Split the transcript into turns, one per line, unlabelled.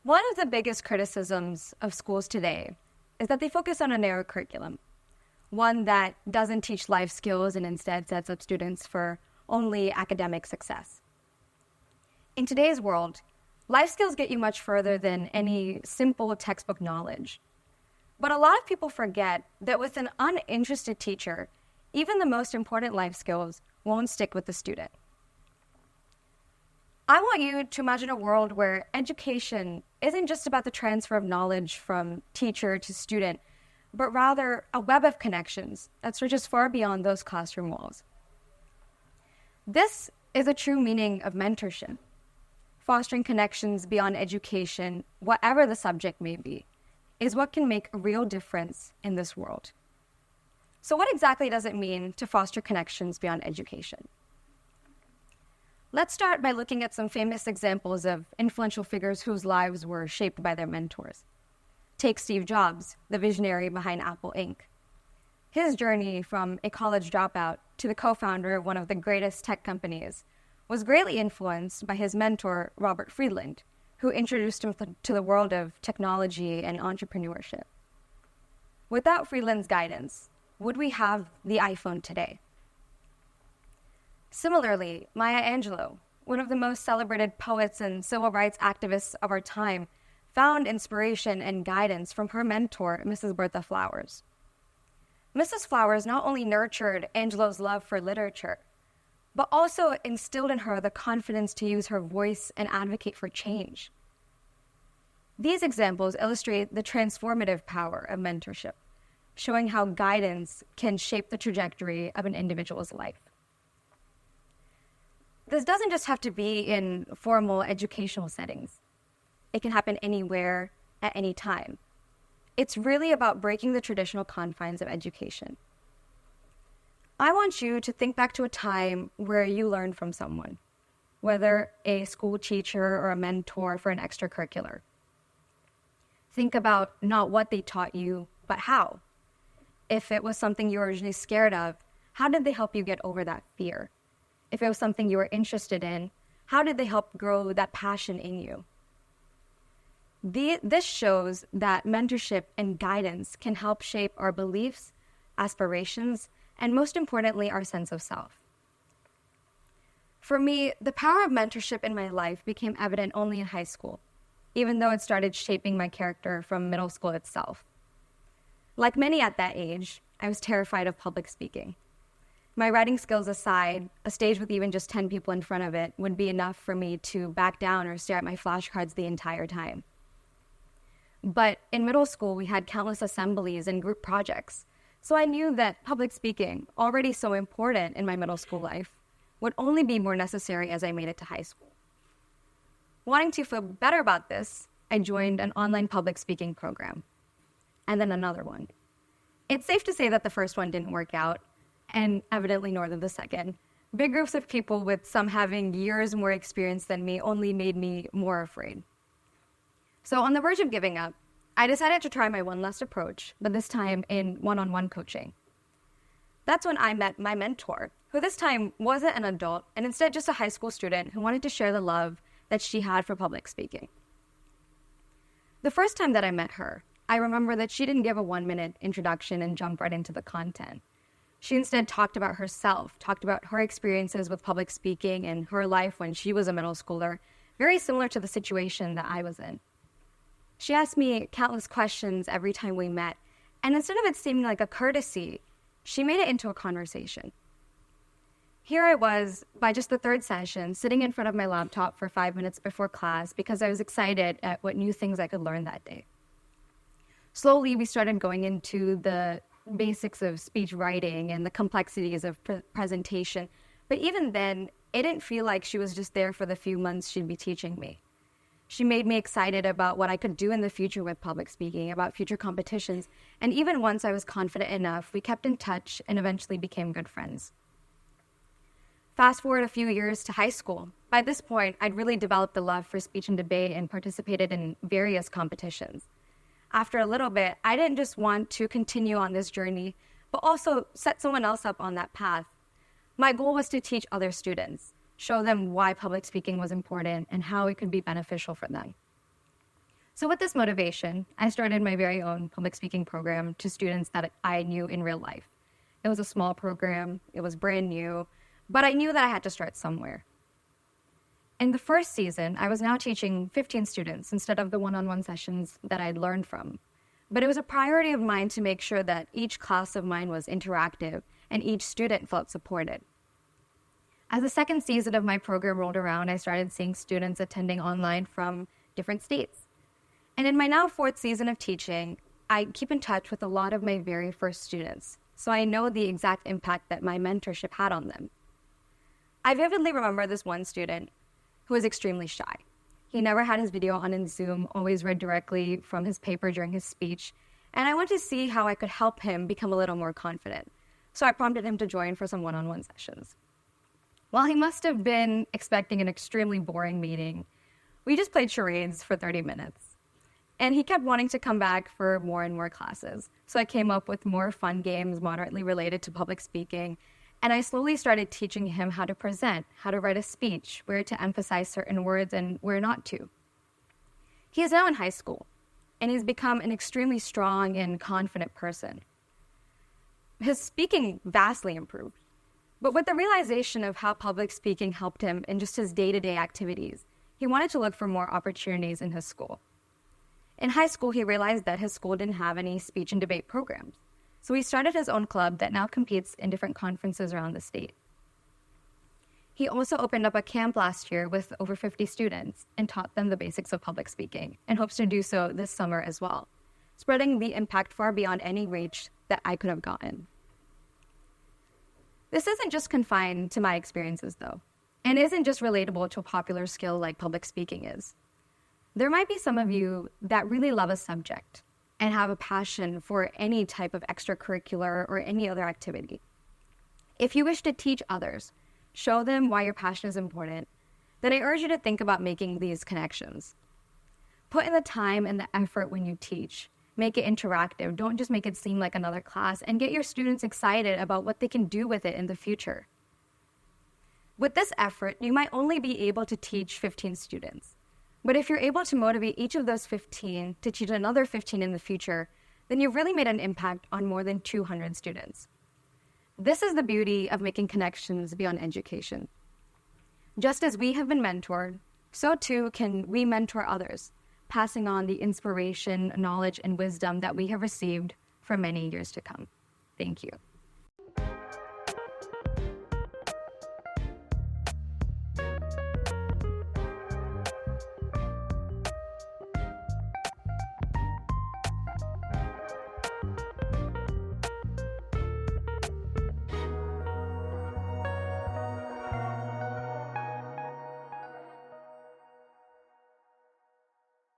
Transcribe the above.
One of the biggest criticisms of schools today is that they focus on a narrow curriculum, one that doesn't teach life skills and instead sets up students for only academic success. In today's world, life skills get you much further than any simple textbook knowledge. But a lot of people forget that with an uninterested teacher, even the most important life skills won't stick with the student. I want you to imagine a world where education isn't just about the transfer of knowledge from teacher to student, but rather a web of connections that stretches far beyond those classroom walls. This is a true meaning of mentorship, fostering connections beyond education, whatever the subject may be, is what can make a real difference in this world. So what exactly does it mean to foster connections beyond education? Let's start by looking at some famous examples of influential figures whose lives were shaped by their mentors. Take Steve Jobs, the visionary behind Apple Inc. His journey from a college dropout to the co-founder of one of the greatest tech companies was greatly influenced by his mentor, Robert Friedland, who introduced him to the world of technology and entrepreneurship. Without Friedland's guidance, would we have the iPhone today? Similarly, Maya Angelou, one of the most celebrated poets and civil rights activists of our time, found inspiration and guidance from her mentor, Mrs. Bertha Flowers. Mrs. Flowers not only nurtured Angelou's love for literature, but also instilled in her the confidence to use her voice and advocate for change. These examples illustrate the transformative power of mentorship, showing how guidance can shape the trajectory of an individual's life. This doesn't just have to be in formal educational settings. It can happen anywhere, at any time. It's really about breaking the traditional confines of education. I want you to think back to a time where you learned from someone, whether a school teacher or a mentor for an extracurricular. Think about not what they taught you, but how. If it was something you were originally scared of, how did they help you get over that fear? If it was something you were interested in, how did they help grow that passion in you? This shows that mentorship and guidance can help shape our beliefs, aspirations, and most importantly, our sense of self. For me, the power of mentorship in my life became evident only in high school, even though it started shaping my character from middle school itself. Like many at that age, I was terrified of public speaking. My writing skills aside, a stage with even just 10 people in front of it would be enough for me to back down or stare at my flashcards the entire time. But in middle school, we had countless assemblies and group projects, so I knew that public speaking, already so important in my middle school life, would only be more necessary as I made it to high school. Wanting to feel better about this, I joined an online public speaking program, and then another one. It's safe to say that the first one didn't work out, and evidently nor did the second. Big groups of people with some having years more experience than me only made me more afraid. So on the verge of giving up, I decided to try my one last approach, but this time in one-on-one coaching. That's when I met my mentor, who this time wasn't an adult and instead just a high school student who wanted to share the love that she had for public speaking. The first time that I met her, I remember that she didn't give a 1-minute introduction and jump right into the content. She instead talked about herself, talked about her experiences with public speaking and her life when she was a middle schooler, very similar to the situation that I was in. She asked me countless questions every time we met, and instead of it seeming like a courtesy, she made it into a conversation. Here I was, by just the third session, sitting in front of my laptop for 5 minutes before class because I was excited at what new things I could learn that day. Slowly, we started going into the basics of speech writing and the complexities of presentation. But even then, it didn't feel like she was just there for the few months she'd be teaching me. She made me excited about what I could do in the future with public speaking, about future competitions. And even once I was confident enough, we kept in touch and eventually became good friends. Fast forward a few years to high school. By this point, I'd really developed a love for speech and debate and participated in various competitions. After a little bit, I didn't just want to continue on this journey, but also set someone else up on that path. My goal was to teach other students, show them why public speaking was important and how it could be beneficial for them. So with this motivation, I started my very own public speaking program to students that I knew in real life. It was a small program, it was brand new, but I knew that I had to start somewhere. In the first season, I was now teaching 15 students instead of the one-on-one sessions that I'd learned from. But it was a priority of mine to make sure that each class of mine was interactive and each student felt supported. As the second season of my program rolled around, I started seeing students attending online from different states. And in my now fourth season of teaching, I keep in touch with a lot of my very first students, so I know the exact impact that my mentorship had on them. I vividly remember this one student who was extremely shy. He never had his video on in Zoom, always read directly from his paper during his speech, and I wanted to see how I could help him become a little more confident. So I prompted him to join for some one-on-one sessions. While he must have been expecting an extremely boring meeting, we just played charades for 30 minutes. And he kept wanting to come back for more and more classes. So I came up with more fun games moderately related to public speaking. And I slowly started teaching him how to present, how to write a speech, where to emphasize certain words and where not to. He is now in high school, and he's become an extremely strong and confident person. His speaking vastly improved. But with the realization of how public speaking helped him in just his day-to-day activities, he wanted to look for more opportunities in his school. In high school, he realized that his school didn't have any speech and debate programs. So he started his own club that now competes in different conferences around the state. He also opened up a camp last year with over 50 students and taught them the basics of public speaking and hopes to do so this summer as well, spreading the impact far beyond any reach that I could have gotten. This isn't just confined to my experiences, though, and isn't just relatable to a popular skill like public speaking is. There might be some of you that really love a subject and have a passion for any type of extracurricular or any other activity. If you wish to teach others, show them why your passion is important, then I urge you to think about making these connections. Put in the time and the effort when you teach. Make it interactive. Don't just make it seem like another class, and get your students excited about what they can do with it in the future. With this effort, you might only be able to teach 15 students. But if you're able to motivate each of those 15 to teach another 15 in the future, then you've really made an impact on more than 200 students. This is the beauty of making connections beyond education. Just as we have been mentored, so too can we mentor others, passing on the inspiration, knowledge, and wisdom that we have received for many years to come. Thank you.